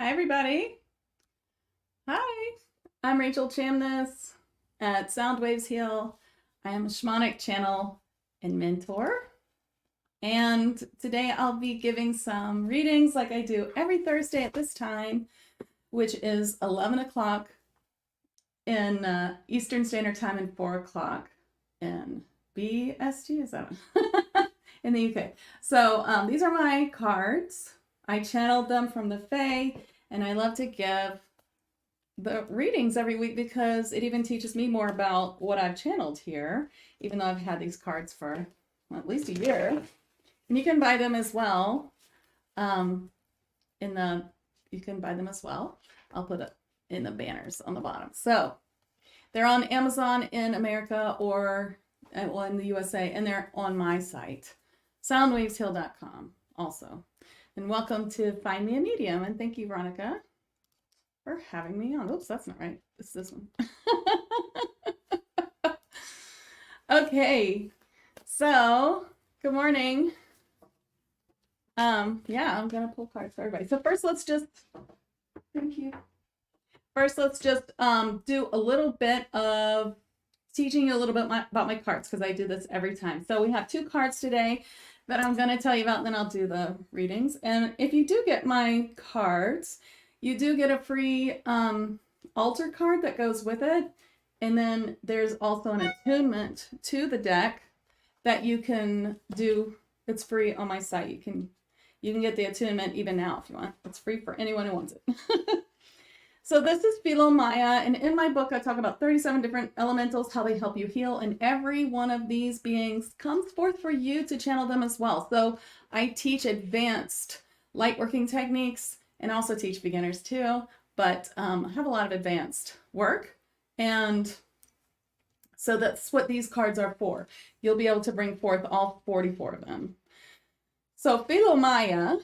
Hi, everybody. Hi, I'm Rachel Chamness at Sound Waves Heal. I am a shamanic channel and mentor. And today I'll be giving some readings like I do every Thursday at this time, which is 11 o'clock in Eastern Standard Time and 4 o'clock in BST, is that in the UK. So these are my cards. I channeled them from the Fae, and I love to give the readings every week because it even teaches me more about what I've channeled here, even though I've had these cards for at least a year. And you can buy them as well. You can buy them as well. I'll put it in the banners on the bottom. So they're on Amazon in America or in the USA, and they're on my site, soundwavesheal.com also. And welcome to Find Me a Medium. And thank you, Veronica, for having me on. Oops, that's not right. It's this one. Okay, so good morning. Yeah, I'm gonna pull cards for everybody. So first, let's just thank you. First, let's just do a little bit of teaching you a little bit about my cards because I do this every time. So we have 2 cards today that I'm going to tell you about, and then I'll do the readings. And if you do get my cards, you do get a free altar card that goes with it. And then there's also an attunement to the deck that you can do. It's free on my site. You can get the attunement even now if you want. It's free for anyone who wants it. So this is FindMeAMedium, and in my book I talk about 37 different elementals, how they help you heal, and every one of these beings comes forth for you to channel them as well. So I teach advanced light working techniques and also teach beginners too, but I have a lot of advanced work, and so that's what these cards are for. You'll be able to bring forth all 44 of them. So FindMeAMedium,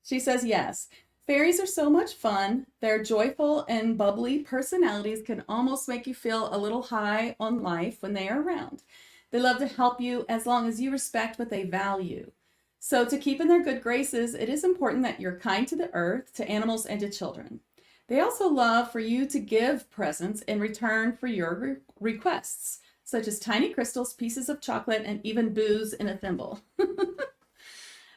she says yes. Fairies are so much fun. Their joyful and bubbly personalities can almost make you feel a little high on life when they are around. They love to help you as long as you respect what they value. So to keep in their good graces, it is important that you're kind to the earth, to animals, and to children. They also love for you to give presents in return for your requests, such as tiny crystals, pieces of chocolate, and even booze in a thimble.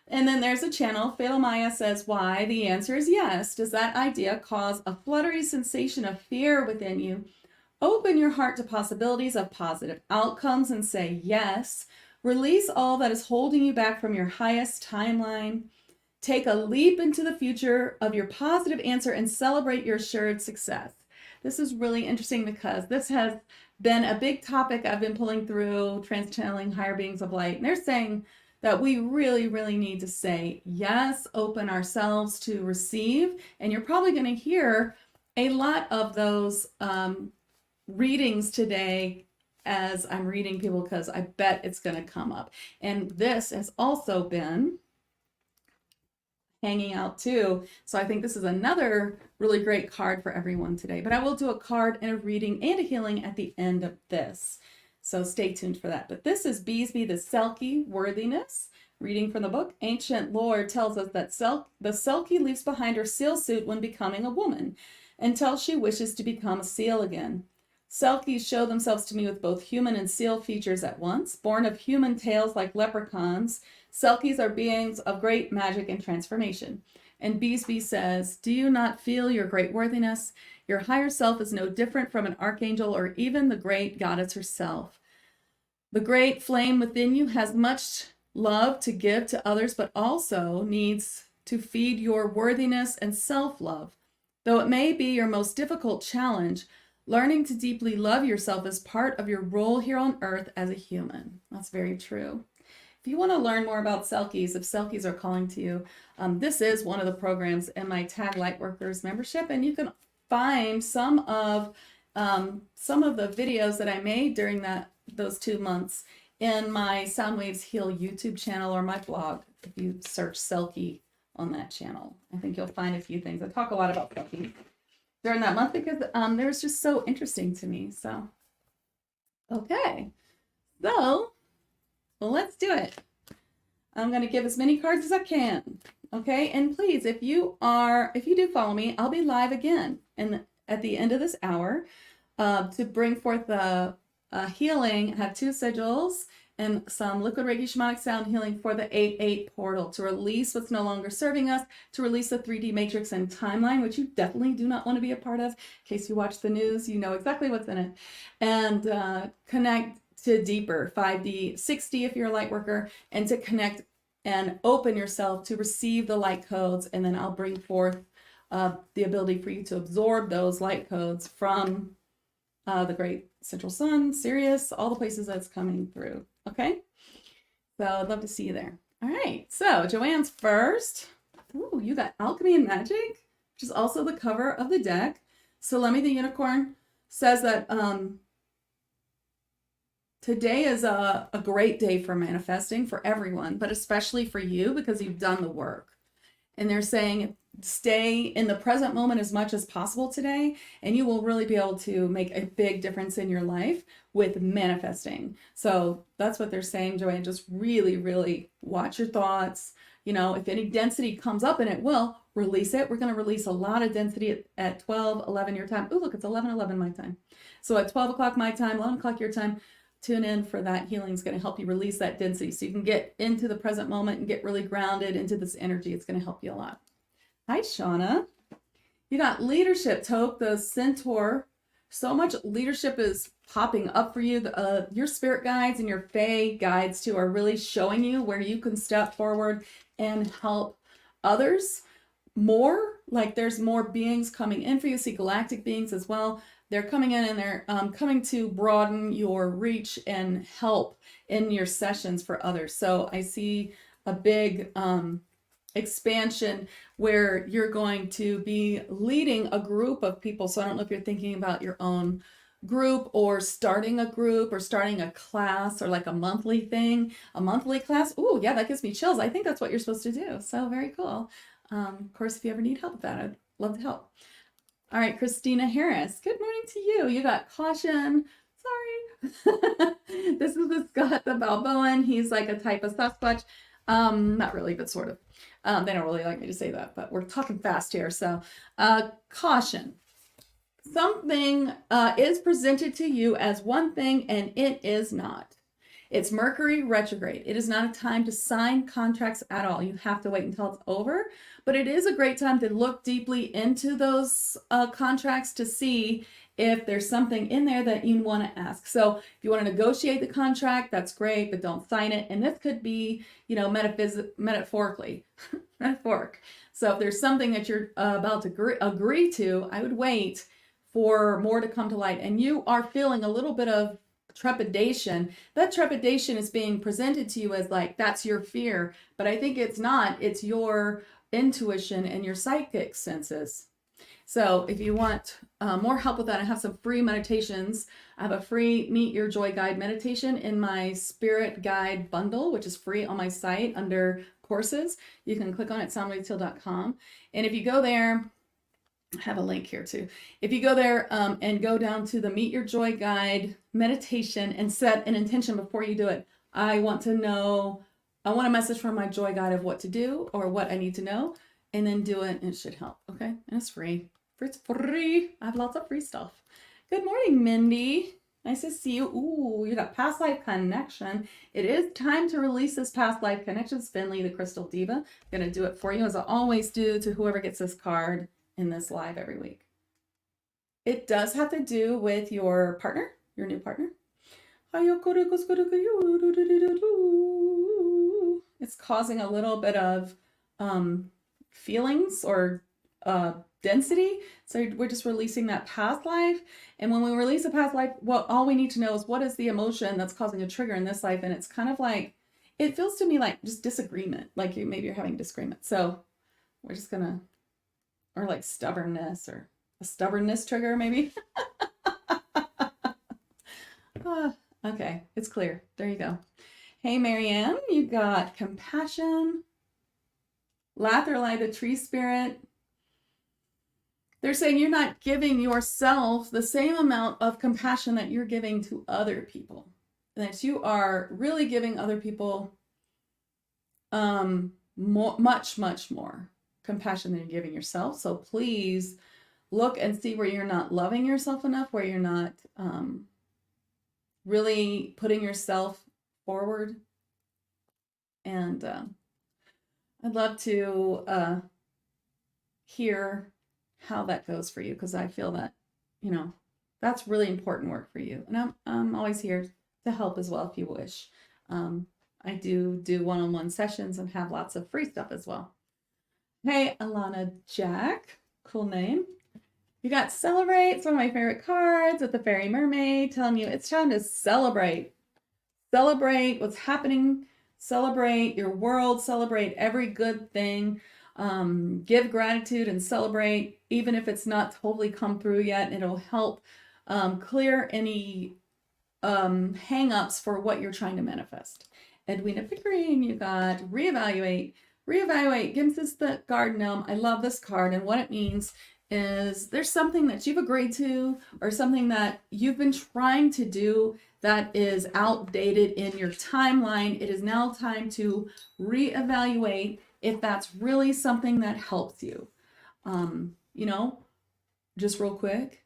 And then there's a channel. FindMeAMedium says, why? The answer is yes. Does that idea cause a fluttery sensation of fear within you? Open your heart to possibilities of positive outcomes and say yes. Release all that is holding you back from your highest timeline. Take a leap into the future of your positive answer and celebrate your assured success. This is really interesting because this has been a big topic I've been pulling through trans-channeling higher beings of light. And they're saying that we really, really need to say yes, open ourselves to receive. And you're probably going to hear a lot of those readings today as I'm reading people, because I bet it's going to come up. And this has also been hanging out too. So I think this is another really great card for everyone today. But I will do a card and a reading and a healing at the end of this. So stay tuned for that. But this is Beesby the Selkie Worthiness. Reading from the book, ancient lore tells us that the Selkie leaves behind her seal suit when becoming a woman, until she wishes to become a seal again. Selkies show themselves to me with both human and seal features at once. Born of human tails like leprechauns, Selkies are beings of great magic and transformation. And Beesby says, do you not feel your great worthiness? Your higher self is no different from an archangel or even the great goddess herself. The great flame within you has much love to give to others, but also needs to feed your worthiness and self-love. Though it may be your most difficult challenge, learning to deeply love yourself is part of your role here on earth as a human. That's very true. If you want to learn more about Selkies, if Selkies are calling to you, this is one of the programs in my Tag Lightworkers membership, and you can find some of the videos that I made during those 2 months in my Sound Waves Heal YouTube channel or my blog. If you search Selkie on that channel, I think you'll find a few things. I talk a lot about Selkie during that month because they was just so interesting to me. So, okay, so well, let's do it. I'm going to give as many cards as I can. Okay, and please, if you do follow me, I'll be live again at the end of this hour to bring forth the healing. I have 2 sigils and some liquid Reiki shamanic sound healing for the 8-8 portal to release what's no longer serving us, to release the 3D matrix and timeline, which you definitely do not want to be a part of. In case you watch the news, you know exactly what's in it. And connect to deeper 5D, 6D if you're a light worker, and to connect and open yourself to receive the light codes. And then I'll bring forth the ability for you to absorb those light codes from the great central sun, Sirius, all the places that's coming through. Okay, so I'd love to see you there. All right, so Joanne's first. Ooh, you got Alchemy and Magic, which is also the cover of the deck. So Lemmy the Unicorn says that today is a great day for manifesting for everyone, but especially for you because you've done the work. And they're saying stay in the present moment as much as possible today, and you will really be able to make a big difference in your life with manifesting. So that's what they're saying, Joanne. Just really, really watch your thoughts. You know, if any density comes up, and it will, release it. We're going to release a lot of density at 12, 11 your time. Oh, look, it's 11:11 my time. So at 12 o'clock my time, 11 o'clock your time, tune in for that. Healing is going to help you release that density so you can get into the present moment and get really grounded into this energy. It's going to help you a lot. Hi, Shauna. You got leadership, Tope, the centaur. So much leadership is popping up for you. Your spirit guides and your fae guides too are really showing you where you can step forward and help others more. Like there's more beings coming in for you. See galactic beings as well. They're coming in and they're coming to broaden your reach and help in your sessions for others. So I see a big expansion where you're going to be leading a group of people. So I don't know if you're thinking about your own group or starting a group or starting a class or like a monthly thing, a monthly class. Oh yeah, that gives me chills. I think that's what you're supposed to do. So very cool. Of course, if you ever need help with that, I'd love to help. All right, Christina Harris, good morning to you. You got caution. Sorry. This is the Scott the Balboan. He's like a type of Sasquatch. Not really, but sort of. They don't really like me to say that, but we're talking fast here. So caution. Something is presented to you as one thing and it is not. It's Mercury retrograde. It is not a time to sign contracts at all. You have to wait until it's over, but it is a great time to look deeply into those contracts to see if there's something in there that you want to ask. So if you want to negotiate the contract, that's great, but don't sign it. And this could be, you know, metaphorically, metaphoric. So if there's something that you're about to agree to, I would wait for more to come to light. And you are feeling a little bit of trepidation. That trepidation is being presented to you as like, that's your fear. But I think it's not. It's your intuition and your psychic senses. So if you want more help with that, I have some free meditations. I have a free Meet Your Joy Guide meditation in my Spirit Guide bundle, which is free on my site under courses. You can click on it, soundwaveteal.com. And if you go there, I have a link here too. If you go there and go down to the Meet Your Joy Guide meditation and set an intention before you do it. I want a message from my joy guide of what to do or what I need to know, and then do it, and it should help. Okay, and it's free. It's free. I have lots of free stuff. Good morning, Mindy. Nice to see you. Ooh, you got past life connection. It is time to release this past life connection. Finley, the Crystal Diva. I'm gonna do it for you as I always do to whoever gets this card in this live every week. It does have to do with your partner, your new partner. It's causing a little bit of feelings or density. So we're just releasing that past life. And when we release a past life, well, all we need to know is what is the emotion that's causing a trigger in this life. And it's kind of like, it feels to me like just disagreement, like maybe you're having disagreement. So we're just gonna, or like stubbornness or a stubbornness trigger maybe. Okay, it's clear. There you go. Hey, Marianne, you got compassion. Latherlai, the tree spirit. They're saying you're not giving yourself the same amount of compassion that you're giving to other people. That you are really giving other people much more compassion than you're giving yourself. So please look and see where you're not loving yourself enough, where you're not really putting yourself forward. And I'd love to hear how that goes for you, because I feel that, you know, that's really important work for you. And I'm always here to help as well if you wish. I do one-on-one sessions and have lots of free stuff as well. Hey, Alana Jack, cool name. You got Celebrate. It's one of my favorite cards with the fairy mermaid telling you it's time to celebrate. Celebrate what's happening. Celebrate your world. Celebrate every good thing. Give gratitude and celebrate, even if it's not totally come through yet. It'll help clear any hang-ups for what you're trying to manifest. Edwina Pickering, you got Reevaluate. Reevaluate gives us the garden gnome. I love this card, and what it means is there's something that you've agreed to or something that you've been trying to do that is outdated in your timeline. It is now time to reevaluate if that's really something that helps you. You know, just real quick,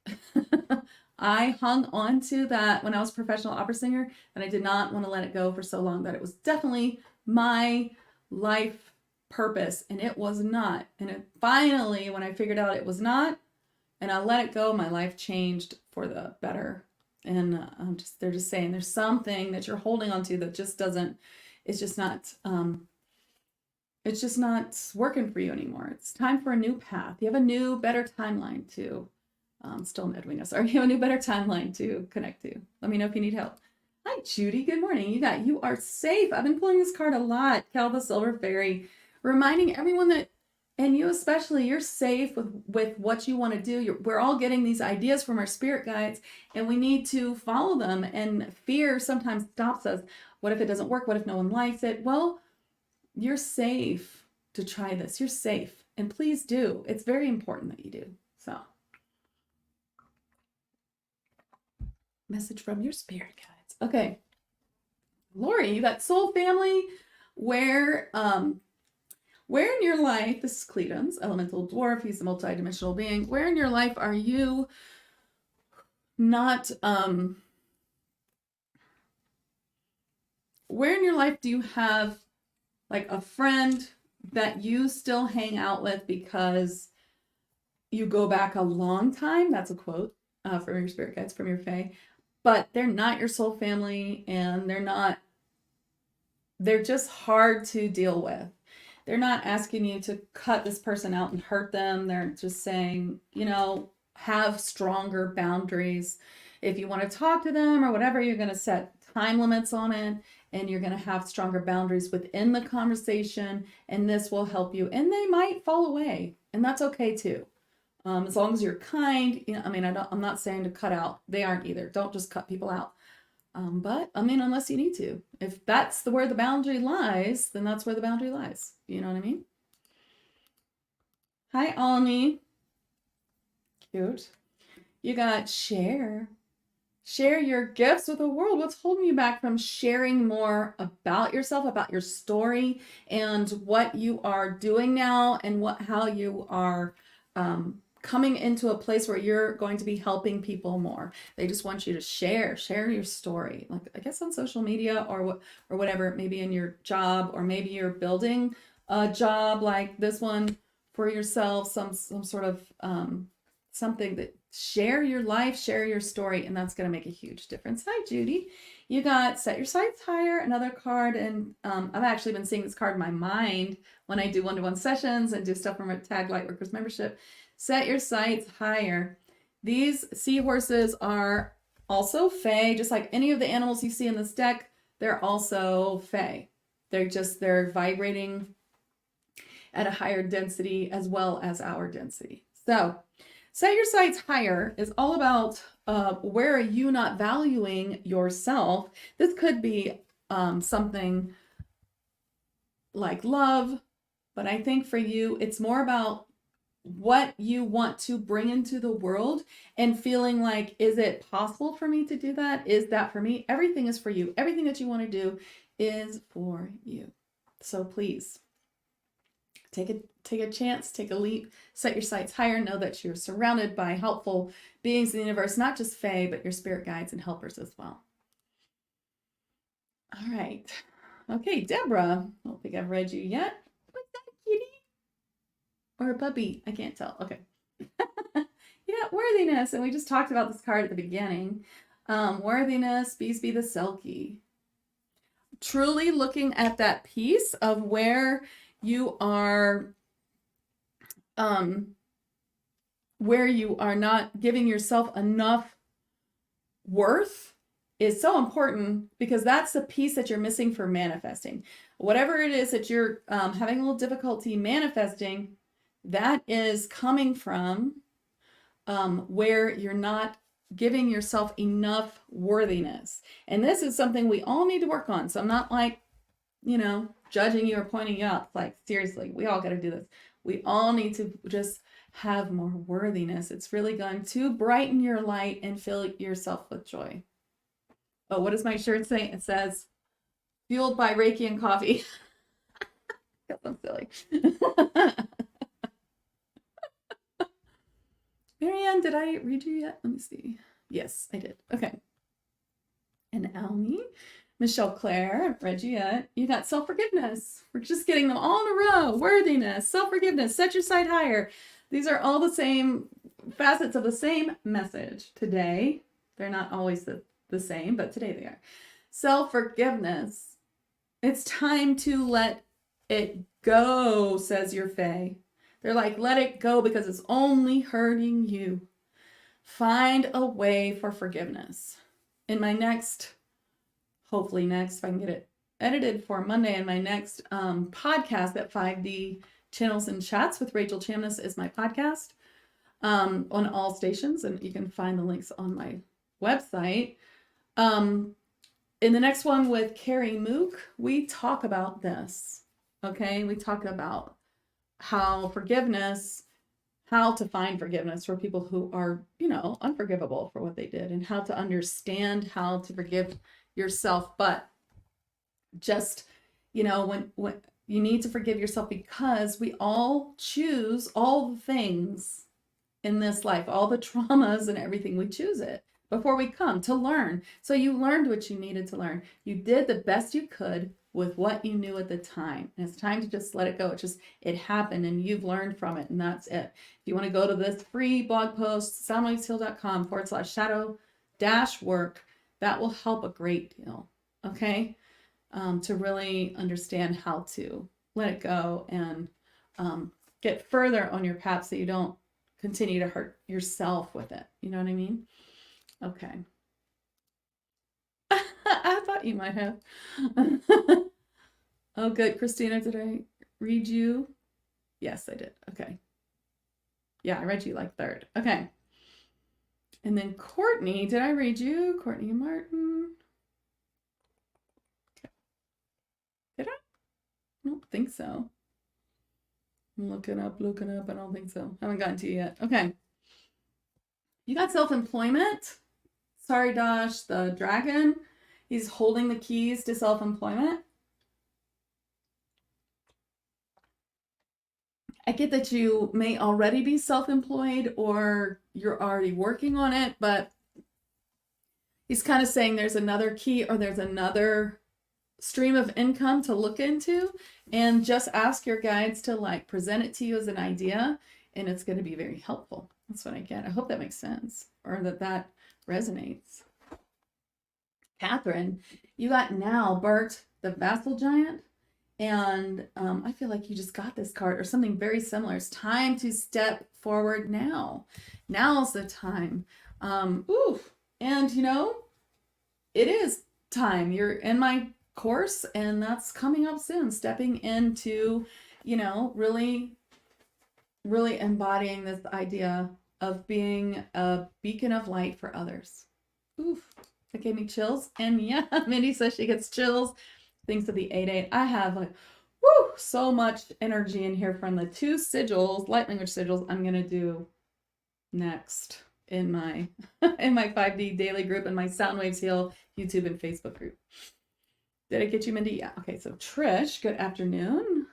I hung on to that when I was a professional opera singer, and I did not want to let it go for so long that it was definitely my life purpose, and it was not. And it finally, when I figured out it was not, and I let it go, my life changed for the better. And they're just saying there's something that you're holding on to that just doesn't, it's just not working for you anymore. It's time for a new path. You have a new, better timeline to, still Edwina, sorry, you have a new, better timeline to connect to. Let me know if you need help. Hi, Judy. Good morning. You are safe. I've been pulling this card a lot. Cal the Silver Fairy, reminding everyone that, and you especially, you're safe with what you want to do. We're all getting these ideas from our spirit guides, and we need to follow them. And fear sometimes stops us. What if it doesn't work? What if no one likes it? Well, you're safe to try this. You're safe. And please do. It's very important that you do. So, message from your spirit guides. Okay. Lori, you got soul family. Where in your life, this is Cledens, elemental dwarf, he's a multidimensional being. Where in your life are you not, where in your life do you have like a friend that you still hang out with because you go back a long time? That's a quote from your spirit guides, from your fae, but they're not your soul family, and they're just hard to deal with. They're not asking you to cut this person out and hurt them. They're just saying, you know, have stronger boundaries. If you want to talk to them or whatever, you're going to set time limits on it, and you're going to have stronger boundaries within the conversation, and this will help you. And they might fall away, and that's okay too. As long as you're kind, you know, I mean, I'm not saying to cut out. They aren't either. Don't just cut people out. But I mean, unless you need to, if that's where the boundary lies, then that's where the boundary lies. You know what I mean? Hi, Alni. Cute. You got share. Share your gifts with the world. What's holding you back from sharing more about yourself, about your story, and what you are doing now, and how you are coming into a place where you're going to be helping people more. They just want you to share your story, like I guess on social media or whatever, maybe in your job, or maybe you're building a job like this one for yourself, some sort of something that share your life, share your story, and that's going to make a huge difference. Hi, Judy. You got Set Your Sights Higher, another card, and I've actually been seeing this card in my mind when I do one-to-one sessions and do stuff from a Tag Lightworkers membership. Set your sights higher. These seahorses are also fae, just like any of the animals you see in this deck. They're also fae. They're vibrating at a higher density as well as our density. So set your sights higher is all about where are you not valuing yourself. This could be something like love, but I think for you, it's more about what you want to bring into the world and feeling like, is it possible for me to do that? Is that for me? Everything is for you. Everything that you want to do is for you. So please Take a chance, take a leap, set your sights higher, know that you're surrounded by helpful beings in the universe, not just Fae, but your spirit guides and helpers as well. All right. Okay, Deborah. I don't think I've read you yet. What's that, kitty? Or a puppy? I can't tell. Okay. Yeah, worthiness. And we just talked about this card at the beginning. Worthiness, bees be the Selkie. Truly looking at that piece of where you are not giving yourself enough worth is so important, because that's the piece that you're missing for manifesting. Whatever it is that you're having a little difficulty manifesting, that is coming from where you're not giving yourself enough worthiness. And this is something we all need to work on. So I'm not like, judging you or pointing you out. Like, seriously, we all got to do this. We all need to just have more worthiness. It's really going to brighten your light and fill yourself with joy. Oh, what does my shirt say? It says, fueled by Reiki and coffee. Guess I'm silly. Marianne, did I read you yet? Let me see. Yes, I did. Okay. And Almy, Michelle Claire, I've read you yet. You got self-forgiveness. We're just getting them all in a row. Worthiness, self-forgiveness, set your sight higher. These are all the same facets of the same message today. They're not always the same, but today they are. Self-forgiveness. It's time to let it go, says your Fae. They're like, let it go because it's only hurting you. Find a way for forgiveness. In my next, hopefully next, if I can get it edited for Monday, in my next podcast at 5D Channels and Chats with Rachel Chamness is my podcast on all stations, and you can find the links on my website. In the next one with Carrie Mook, we talk about this. Okay, we talk about how to find forgiveness for people who are, unforgivable for what they did, and how to understand how to forgive yourself. But just, when you need to forgive yourself, because we all choose all the things in this life, all the traumas and everything, we choose it before we come to learn. So you learned what you needed to learn. You did the best you could with what you knew at the time. And it's time to just let it go. It happened and you've learned from it, and that's it. If you want to go to this free blog post, soundwavesheal.com/shadow-work, that will help a great deal. Okay. To really understand how to let it go and get further on your path so you don't continue to hurt yourself with it. You know what I mean? Okay. I thought you might have. Oh, good. Christina, did I read you? Yes, I did. Okay. Yeah, I read you like third. Okay. And then Courtney, did I read you? Courtney and Martin. Okay. Did I? I don't think so. I'm looking up. I don't think so. I haven't gotten to you yet. Okay. You got self-employment. Sorry, Dosh, the dragon. He's holding the keys to self-employment. I get that you may already be self-employed or you're already working on it, but he's kind of saying there's another key or there's another stream of income to look into, and just ask your guides to present it to you as an idea, and it's going to be very helpful. That's what I get. I hope that makes sense, or that resonates. Catherine, you got now Bert, the vassal giant. And I feel like you just got this card or something very similar. It's time to step forward now. Now's the time. And it is time. You're in my course, and that's coming up soon. Stepping into, really, really embodying this idea of being a beacon of light for others. Oof, that gave me chills. And yeah, Mindy says she gets chills. Thanks to the 8-8. I have so much energy in here from the 2 sigils, light language sigils I'm gonna do next in my 5D daily group and my Soundwaves Heal YouTube and Facebook group. Did I get you, Mindy? Yeah. Okay, so Trish, good afternoon.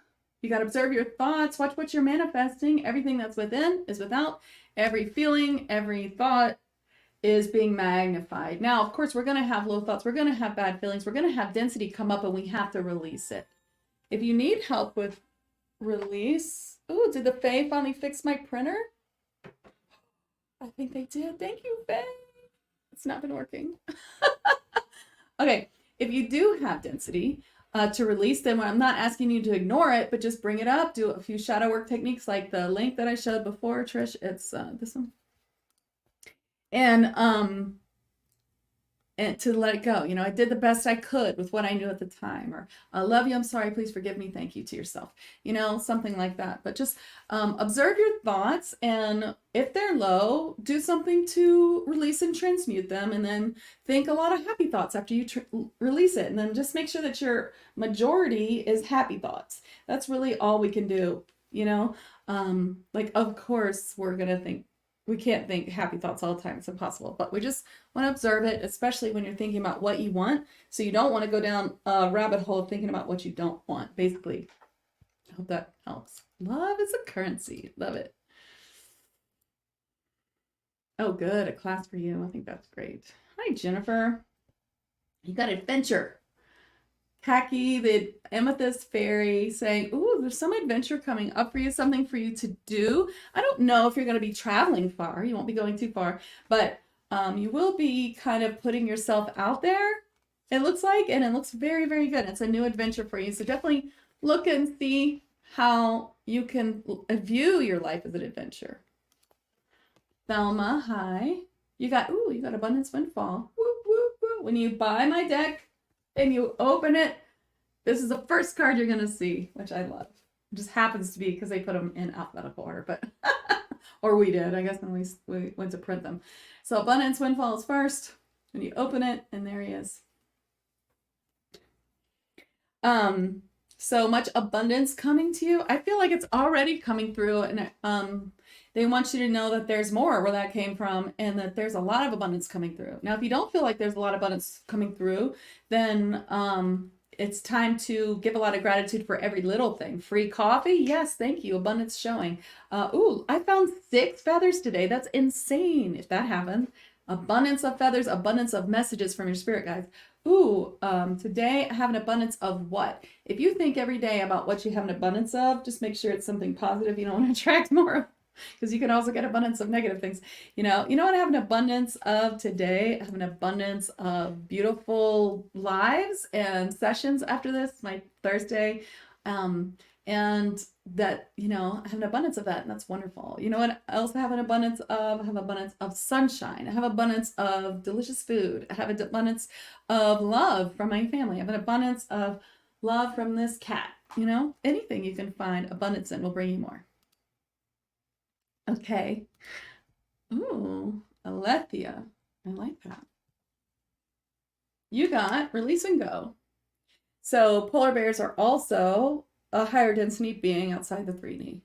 You got to observe your thoughts. Watch what you're manifesting. Everything that's within is without. Every feeling, every thought is being magnified. Now, of course, we're going to have low thoughts. We're going to have bad feelings. We're going to have density come up, and we have to release it. If you need help with release, oh, did the Fae finally fix my printer? I think they did. Thank you, Fae. It's not been working. Okay, if you do have density to release them, I'm not asking you to ignore it, but just bring it up. Do a few shadow work techniques like the link that I showed before, Trish. It's this one. And to let it go. You know, I did the best I could with what I knew at the time, or I love you, I'm sorry, please forgive me, thank you to yourself, you know, something like that. But just observe your thoughts, and if they're low, do something to release and transmute them, and then think a lot of happy thoughts after you release it, and then just make sure that your majority is happy thoughts. That's really all we can do, you know. Like, of course, we can't think happy thoughts all the time. It's impossible. But we just want to observe it, especially when you're thinking about what you want. So you don't want to go down a rabbit hole of thinking about what you don't want, basically. I hope that helps. Love is a currency. Love it. Oh, good. A class for you. I think that's great. Hi, Jennifer. You got adventure. Khaki, the amethyst fairy, saying, ooh, there's some adventure coming up for you, something for you to do. I don't know if you're going to be traveling far. You won't be going too far, but you will be kind of putting yourself out there, it looks like, and it looks very, very good. It's a new adventure for you. So definitely look and see how you can view your life as an adventure. Thelma, hi. You got Abundance Windfall. Woo, woo, woo. When you buy my deck, and you open it, this is the first card you're going to see, which I love. It just happens to be because they put them in alphabetical order, but or we did, I guess, when we went to print them. So Abundance Windfall is first. When you open it, and there he is. So much abundance coming to you. I feel like it's already coming through, and they want you to know that there's more where that came from, and that there's a lot of abundance coming through. Now, if you don't feel like there's a lot of abundance coming through, then it's time to give a lot of gratitude for every little thing. Free coffee? Yes, thank you. Abundance showing. Ooh, I found 6 feathers today. That's insane if that happened. Abundance of feathers, abundance of messages from your spirit guides. Ooh, today I have an abundance of what? If you think every day about what you have an abundance of, just make sure it's something positive. You don't want to attract more of, because you can also get abundance of negative things. You know what I have an abundance of today? I have an abundance of beautiful lives and sessions after this, my Thursday. And that, I have an abundance of that, and that's wonderful. You know what else I have an abundance of? I have abundance of sunshine. I have abundance of delicious food. I have an abundance of love from my family. I have an abundance of love from this cat. Anything you can find abundance in will bring you more. Okay. Ooh, Alethea. I like that. You got release and go. So polar bears are also a higher density being outside the 3D.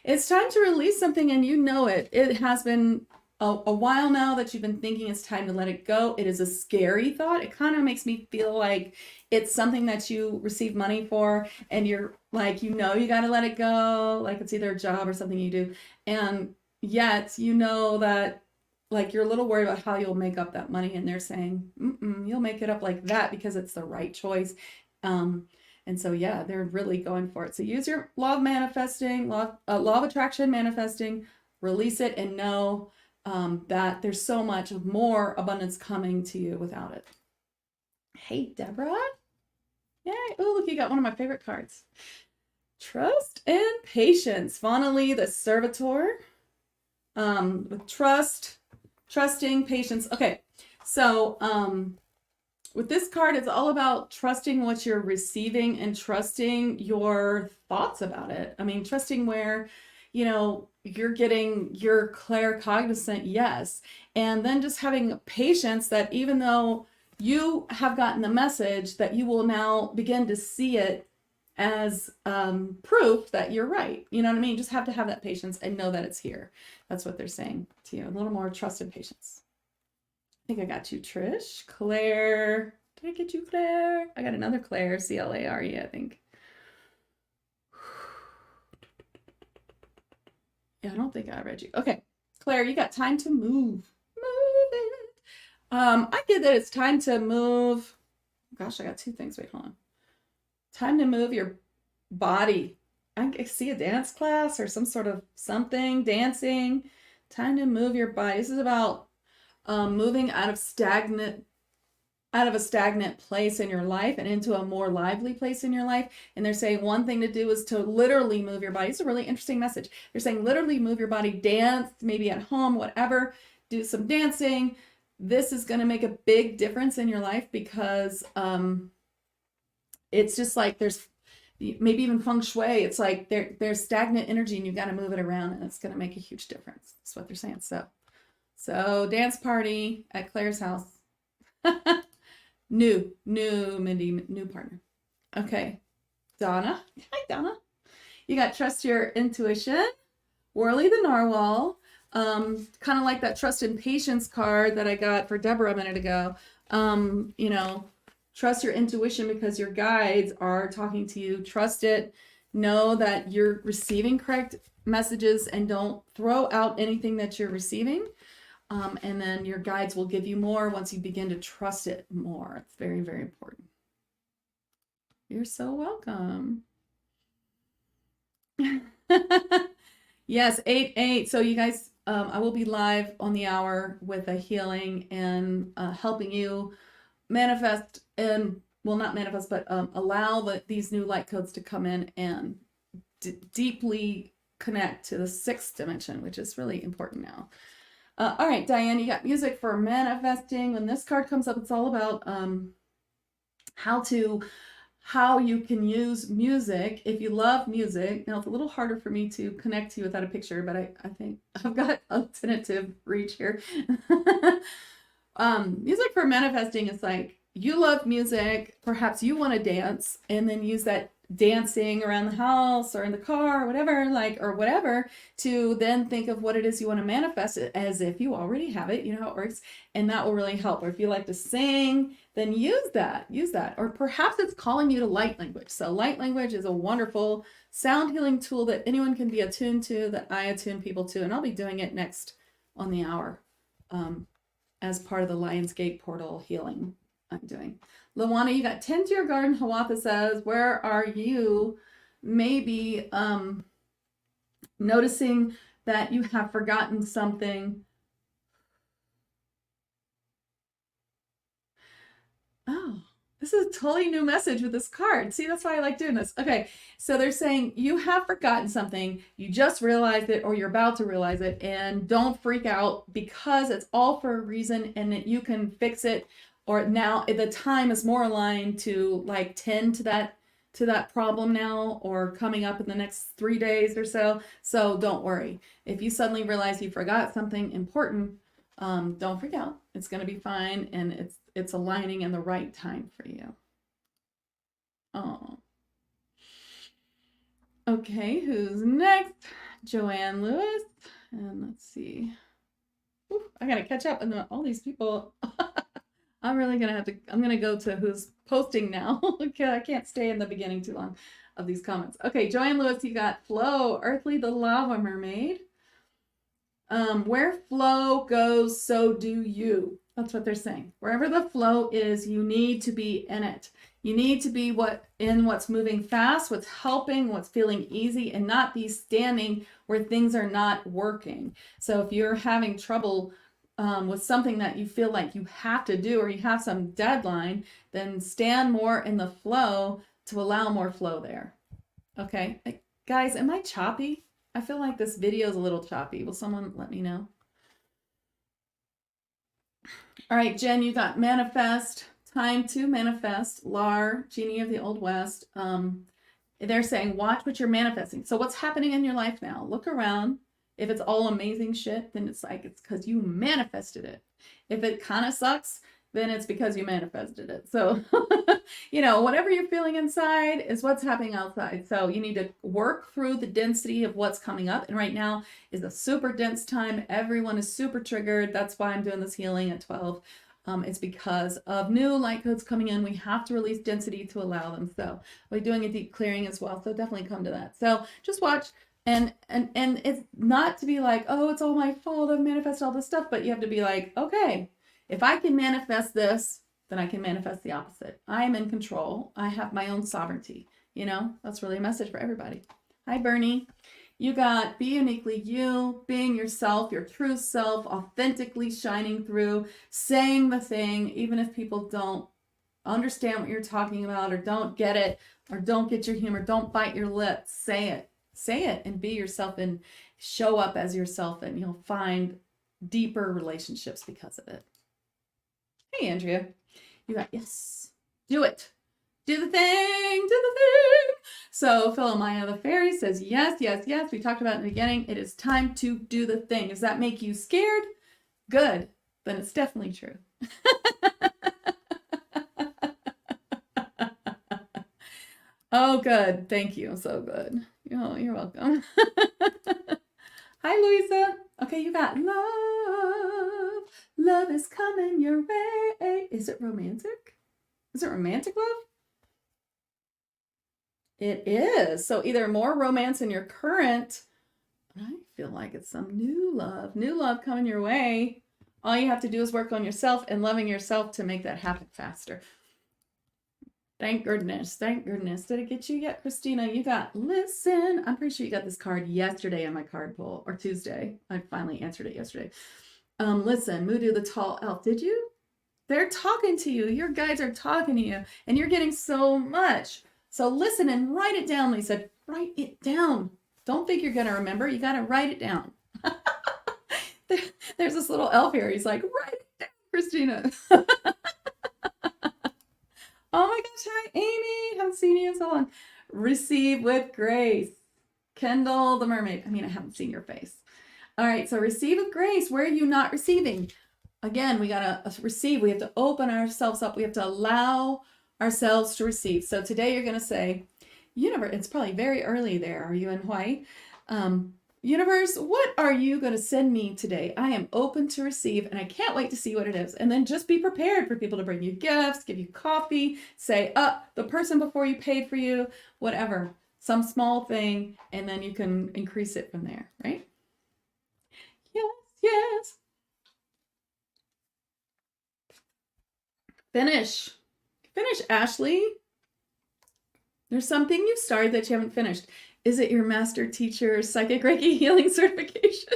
It's time to release something, and you know it. It has been a while now that you've been thinking it's time to let it go. It is a scary thought. It kind of makes me feel like it's something that you receive money for, and you're like, you got to let it go. Like it's either a job or something you do. And yet, that like you're a little worried about how you'll make up that money. And they're saying, you'll make it up like that because it's the right choice. And so, yeah, they're really going for it. So use your law of manifesting, law of attraction, manifesting, release it, and know that there's so much more abundance coming to you without it. Hey, Deborah. Yay. Oh, look, you got one of my favorite cards. Trust and patience. Fauna Lee, the servitor. With trust, trusting, patience. Okay, so with this card, it's all about trusting what you're receiving and trusting your thoughts about it. I mean, trusting where, you're getting your claircognizant yes. And then just having patience that even though you have gotten the message, that you will now begin to see it as proof that you're right. You know what I mean? Just have to have that patience and know that it's here. That's what they're saying to you. A little more trust and patience. I think I got you, Trish. Claire. Did I get you, Claire? I got another Claire, C-L-A-R-E, I think. Yeah, I don't think I read you. Okay, Claire, you got time to move. Move it. I get that it's time to move. Gosh, I got two things. Wait, hold on. Time to move your body. I see a dance class or some sort of something, dancing. Time to move your body. This is about moving out of a stagnant place in your life and into a more lively place in your life. And they're saying one thing to do is to literally move your body. It's a really interesting message. They're saying literally move your body, dance, maybe at home, whatever, do some dancing. This is going to make a big difference in your life because it's just like there's maybe even feng shui. It's like there's stagnant energy and you got to move it around and it's going to make a huge difference. That's what they're saying. So dance party at Claire's house. New Mindy, new partner. Okay, Donna. Hi, Donna. You got trust your intuition. Whirly the narwhal. Kind of like that trust and patience card that I got for Deborah a minute ago. You know, trust your intuition because your guides are talking to you. Trust it. Know that you're receiving correct messages and don't throw out anything that you're receiving. And then your guides will give you more once you begin to trust it more. It's very, very important. You're so welcome. Yes, 8/8. So you guys, I will be live on the hour with a healing and helping you manifest and, well, not manifest, but allow these new light codes to come in and deeply connect to the 6th dimension, which is really important now. All right, Diane, you got music for manifesting. When this card comes up, it's all about how you can use music. If you love music, now it's a little harder for me to connect to you without a picture, but I think I've got a tentative reach here. Music for manifesting is like you love music, perhaps you want to dance, and then use that dancing around the house or in the car or whatever, to then think of what it is you want to manifest it as if you already have it. You know how it works, and that will really help. Or if you like to sing, then use that. Or perhaps it's calling you to light language. So light language is a wonderful sound healing tool that anyone can be attuned to, that I attune people to, and I'll be doing it next on the hour as part of the Lionsgate portal healing I'm doing. Luana, you got 10 to your garden. Hawatha says, where are you? Maybe noticing that you have forgotten something. Oh, this is a totally new message with this card. See, that's why I like doing this. Okay, so they're saying you have forgotten something. You just realized it, or you're about to realize it, and don't freak out because it's all for a reason and that you can fix it. Or now the time is more aligned to like tend to that problem now, or coming up in the next 3 days or so. So don't worry. If you suddenly realize you forgot something important, don't freak out. It's going to be fine, and it's aligning in the right time for you. Oh. Okay, who's next? Joanne Lewis. And let's see. Ooh, I got to catch up on all these people. I'm really going to have to, I'm going to go to who's posting now. Okay, I can't stay in the beginning too long of these comments. Okay, Joanne Lewis, you got Flow, Earthly the Lava Mermaid. Where flow goes, so do you. That's what they're saying. Wherever the flow is, you need to be in it. You need to be what's moving fast, what's helping, what's feeling easy, and not be standing where things are not working. So if you're having trouble with something that you feel like you have to do, or you have some deadline, then stand more in the flow to allow more flow there. Okay, guys, am I choppy? I feel like this video is a little choppy. Will someone let me know? All right, Jen, you got manifest, time to manifest. Lar, Genie of the Old West. They're saying, watch what you're manifesting. So what's happening in your life now? Look around. If it's all amazing shit, then it's like, it's because you manifested it. If it kind of sucks, then it's because you manifested it. So, you know, whatever you're feeling inside is what's happening outside. So you need to work through the density of what's coming up. And right now is a super dense time. Everyone is super triggered. That's why I'm doing this healing at 12. It's because of new light codes coming in. We have to release density to allow them. So we're doing a deep clearing as well. So definitely come to that. So just watch. And it's not to be like, oh, it's all my fault, I've manifested all this stuff, but you have to be like, okay, if I can manifest this, then I can manifest the opposite. I am in control. I have my own sovereignty. You know, that's really a message for everybody. Hi, Bernie. You got be uniquely you, being yourself, your true self, authentically shining through, saying the thing, even if people don't understand what you're talking about or don't get it or don't get your humor, don't bite your lip. Say it. Say it and be yourself and show up as yourself, and you'll find deeper relationships because of it. Hey, Andrea. You got, yes, do it. Do the thing, do the thing. So Philomaya the fairy says, yes, yes, yes. We talked about in the beginning, it is time to do the thing. Does that make you scared? Good. Then it's definitely true. Oh, good. Thank you. So good. Oh, you're welcome. Hi, Louisa. Okay, you got love. Love is coming your way. Is it romantic? Is it romantic love? It is. So either more romance in your current, I feel like it's some new love coming your way. All you have to do is work on yourself and loving yourself to make that happen faster. Thank goodness. Thank goodness. Did it get you yet, Christina? You got, listen. I'm pretty sure you got this card yesterday on my card pull, or Tuesday. I finally answered it yesterday. Listen, Mudu the tall elf. Did you? They're talking to you. Your guides are talking to you, and you're getting so much. So listen and write it down, Lisa. Write it down. Don't think you're going to remember. You got to write it down. There's this little elf here. He's like, write it down, Christina. Oh my gosh, hi, Amy. Haven't seen you in so long. Receive with grace. Kendall the mermaid. I mean, I haven't seen your face. All right, so receive with grace. Where are you not receiving? Again, we got to receive. We have to open ourselves up. We have to allow ourselves to receive. So today you're going to say, universe, it's probably very early there. Are you in Hawaii? Universe, what are you going to send me today? I am open to receive, and I can't wait to see what it is. And then just be prepared for people to bring you gifts, give you coffee, say, the person before you paid for you, whatever, some small thing, and then you can increase it from there, right? Yes, yes. Finish, Ashley. There's something you started that you haven't finished. Is it your master teacher psychic Reiki healing certification?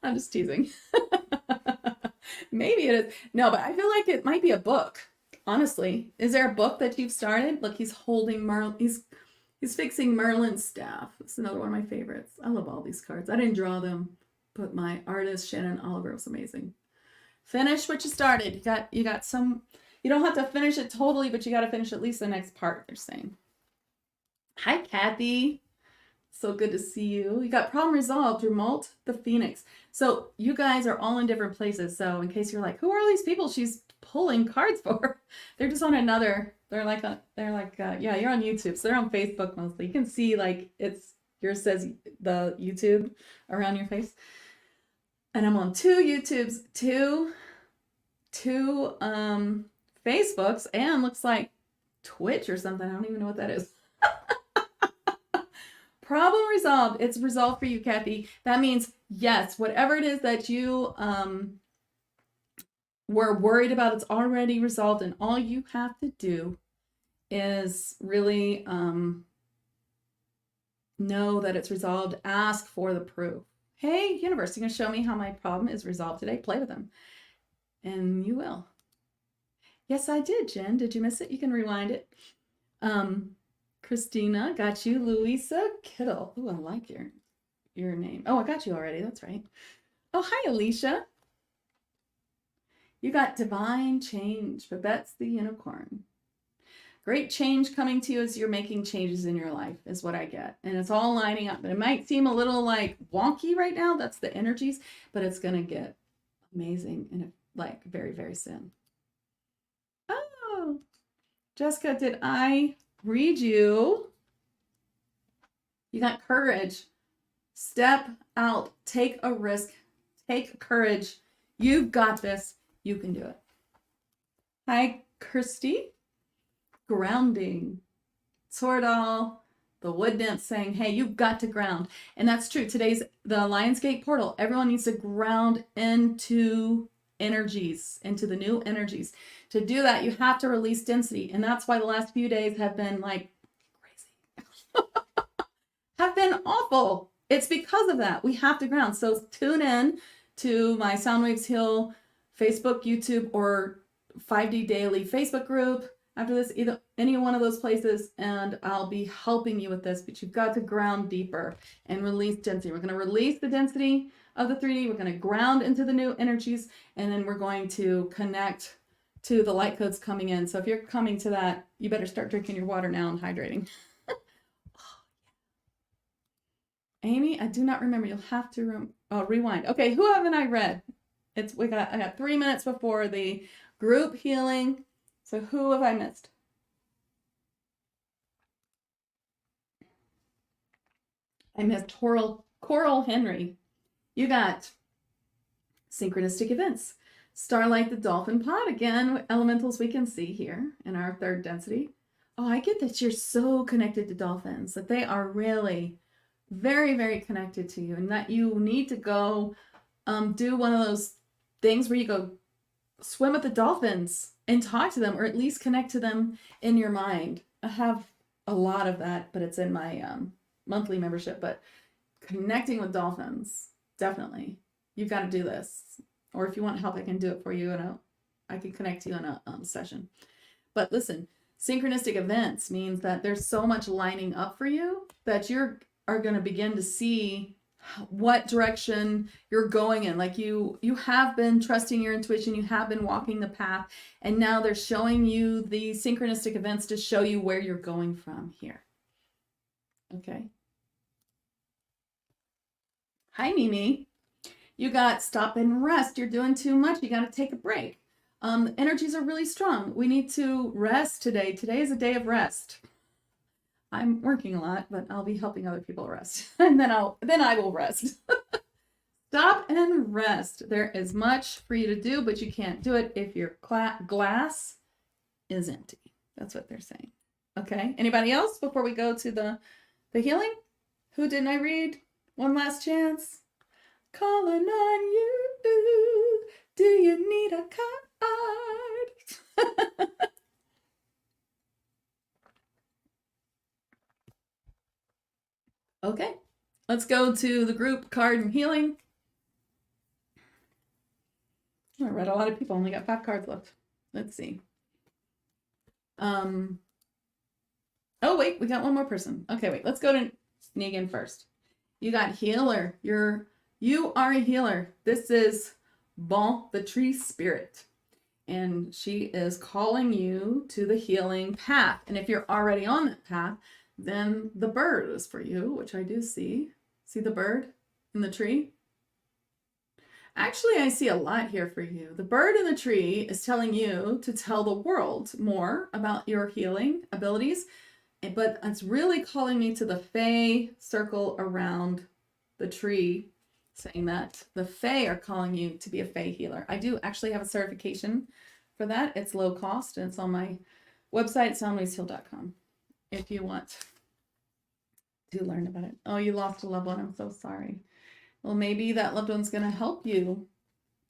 I'm just teasing. Maybe it is. No, but I feel like it might be a book. Honestly, is there a book that you've started? Look, he's holding Merlin. He's fixing Merlin's staff. It's another one of my favorites. I love all these cards. I didn't draw them, but my artist Shannon Oliver was amazing. Finish what you started. You got some. You don't have to finish it totally, but you got to finish at least the next part. They're saying. Hi, Kathy. So good to see you. You got problem resolved. Remote the Phoenix. So you guys are all in different places. So in case you're like, who are these people she's pulling cards for? They're just on another. Yeah, you're on YouTube. So they're on Facebook mostly. You can see like yours says the YouTube around your face. And I'm on two YouTubes, two Facebooks, and looks like Twitch or something. I don't even know what that is. Problem resolved. It's resolved for you, Kathy. That means, yes, whatever it is that you were worried about, it's already resolved. And all you have to do is really know that it's resolved. Ask for the proof. Hey, universe, you're going to show me how my problem is resolved today? Play with them. And you will. Yes, I did, Jen. Did you miss it? You can rewind it. Christina, got you. Louisa Kittle. Ooh, I like your name. Oh, I got you already. That's right. Oh, hi, Alicia. You got divine change. Babette's the unicorn. Great change coming to you as you're making changes in your life is what I get. And it's all lining up. And it might seem a little like wonky right now. That's the energies. But it's going to get amazing and like very, very soon. Oh, Jessica, did I read you? You got courage. Step out. Take a risk. Take courage. You've got this. You can do it. Hi, Kirsty. Grounding. Toradol. The wood nymph saying, hey, you've got to ground. And that's true. Today's the Lionsgate portal. Everyone needs to ground into energies, into the new energies. To do that, you have to release density. And that's why the last few days have been like crazy, have been awful. It's because of that. We have to ground. So tune in to my Soundwaves Heal Facebook, YouTube, or 5D Daily Facebook group after this, either any one of those places, and I'll be helping you with this. But you've got to ground deeper and release density. We're going to release the density of the 3D. We're going to ground into the new energies, and then we're going to connect to the light codes coming in. So if you're coming to that, you better start drinking your water now and hydrating. Amy, I do not remember. You'll have to rewind. Okay, who haven't I read? I got 3 minutes before the group healing. So who have I missed? I missed Coral Henry. You got synchronistic events. Starlight the Dolphin Pod, again, elementals we can see here in our third density. Oh, I get that you're so connected to dolphins, that they are really very, very connected to you, and that you need to go do one of those things where you go swim with the dolphins and talk to them, or at least connect to them in your mind. I have a lot of that, but it's in my monthly membership. But connecting with dolphins, definitely. You've got to do this. Or if you want help, I can do it for you, and I can connect you in a session. But listen, synchronistic events means that there's so much lining up for you that you are going to begin to see what direction you're going in. Like you have been trusting your intuition, you have been walking the path, and now they're showing you the synchronistic events to show you where you're going from here. Okay. Hi, Mimi. You got stop and rest. You're doing too much. You got to take a break. Energies are really strong. We need to rest today. Today is a day of rest. I'm working a lot, but I'll be helping other people rest. And then I will rest. Stop and rest. There is much for you to do, but you can't do it if your glass is empty. That's what they're saying. Okay. Anybody else before we go to the healing? Who didn't I read? One last chance. Calling on you. Do you need a card? Okay, let's go to the group card and healing. I read a lot of people, only got 5 cards left. Let's see. Oh wait, we got one more person. Okay, wait, let's go to Negan first. You got healer. You are a healer. This is Bon, the tree spirit. And she is calling you to the healing path. And if you're already on that path, then the bird is for you, which I do see. See the bird in the tree? Actually, I see a lot here for you. The bird in the tree is telling you to tell the world more about your healing abilities, but it's really calling me to the Fae circle around the tree, saying that the Fae are calling you to be a Fae healer. I do actually have a certification for that. It's low cost, and it's on my website, soundwavesheal.com. If you want to learn about it. Oh, you lost a loved one. I'm so sorry. Well, maybe that loved one's going to help you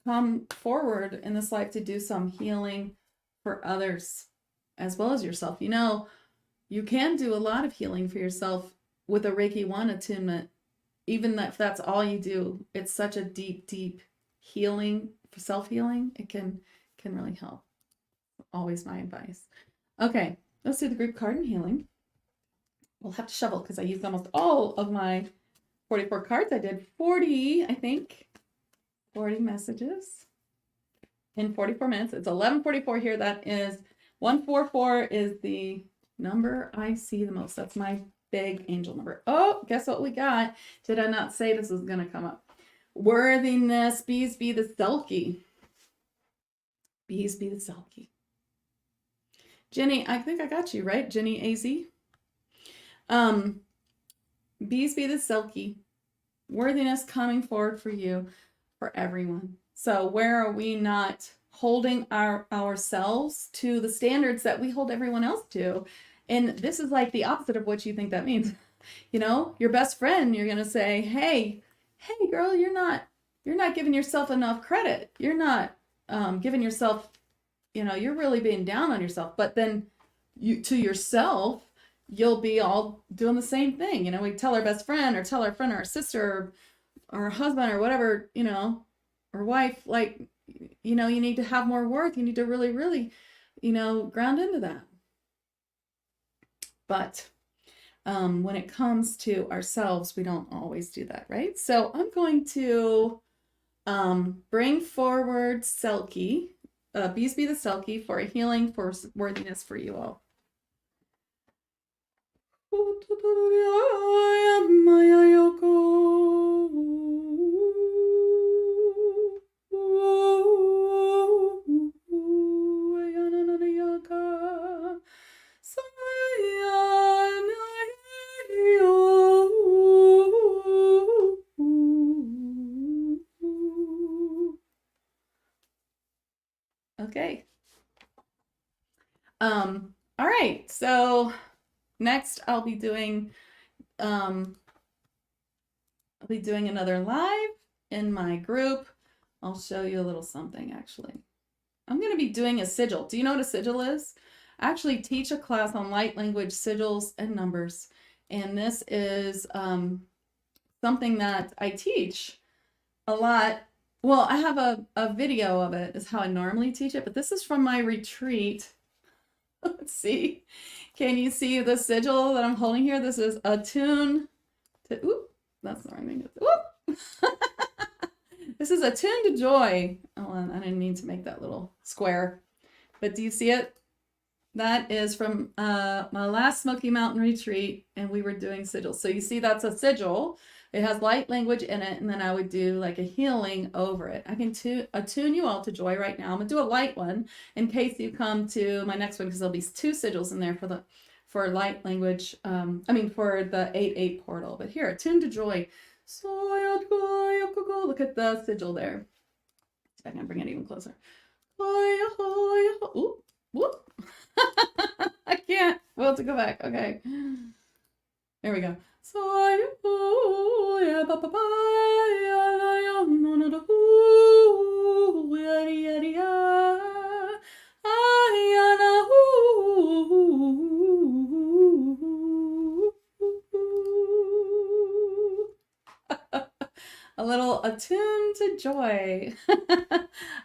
come forward in this life to do some healing for others as well as yourself. You know, you can do a lot of healing for yourself with a Reiki 1 attunement, even if that's all you do. It's such a deep, deep healing, self-healing. It can really help. Always my advice. Okay, let's do the group card and healing. We'll have to shovel because I used almost all of my 44 cards. I did 40, I think. 40 messages in 44 minutes. It's 11:44 here. That is 144 is the number I see the most. That's my big angel number. Oh, guess what we got? Did I not say this was going to come up? Worthiness. Bees be the selkie. Bees be the selkie. Jenny, I think I got you, right? Jenny AZ. Bees be the selkie. Worthiness coming forward for you, for everyone. So where are we not holding ourselves to the standards that we hold everyone else to? And this is like the opposite of what you think that means. You know, your best friend, you're going to say, hey girl, you're not giving yourself enough credit. You're not giving yourself, you know, you're really being down on yourself. But then you, to yourself, you'll be all doing the same thing. You know, we tell our best friend or tell our friend or our sister or our husband or whatever, you know, or wife, like, you know, you need to have more worth. You need to really, really, you know, ground into that. But when it comes to ourselves, we don't always do that, right? So I'm going to bring forward Selkie, Bees Be the Selkie, for a healing for worthiness for you all. Okay. All right. So next I'll be doing another live in my group. I'll show you a little something actually. I'm going to be doing a sigil. Do you know what a sigil is? I actually teach a class on light language, sigils, and numbers. And this is something that I teach a lot. Well, I have a video of it, is how I normally teach it, but this is from my retreat. Let's see. Can you see the sigil that I'm holding here? This is attune to, oop, that's the wrong thing. Whoop. This is attune to joy. Oh, I didn't mean to make that little square, but do you see it? That is from my last Smoky Mountain retreat, and we were doing sigils. So you see that's a sigil. It has light language in it, and then I would do like a healing over it. I can attune you all to joy right now. I'm gonna do a light one in case you come to my next one, because there'll be 2 sigils in there for light language. For the 8/8 portal. But here, attune to joy. Look at the sigil there. I can bring it even closer. Ooh, whoop. I can't. We'll have to go back. Okay. There we go. A little attune to joy.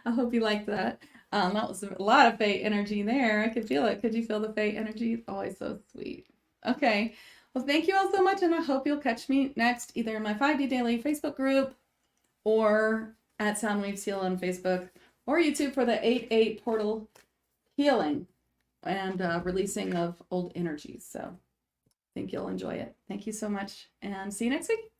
I hope you liked that. That was a lot of Fae energy there. I could feel it. Could you feel the Fae energy? It's always so sweet. Okay. Well, thank you all so much, and I hope you'll catch me next, either in my 5D Daily Facebook group or at Soundwaves Heal on Facebook or YouTube for the 8/8 portal healing and releasing of old energies. So I think you'll enjoy it. Thank you so much, and see you next week.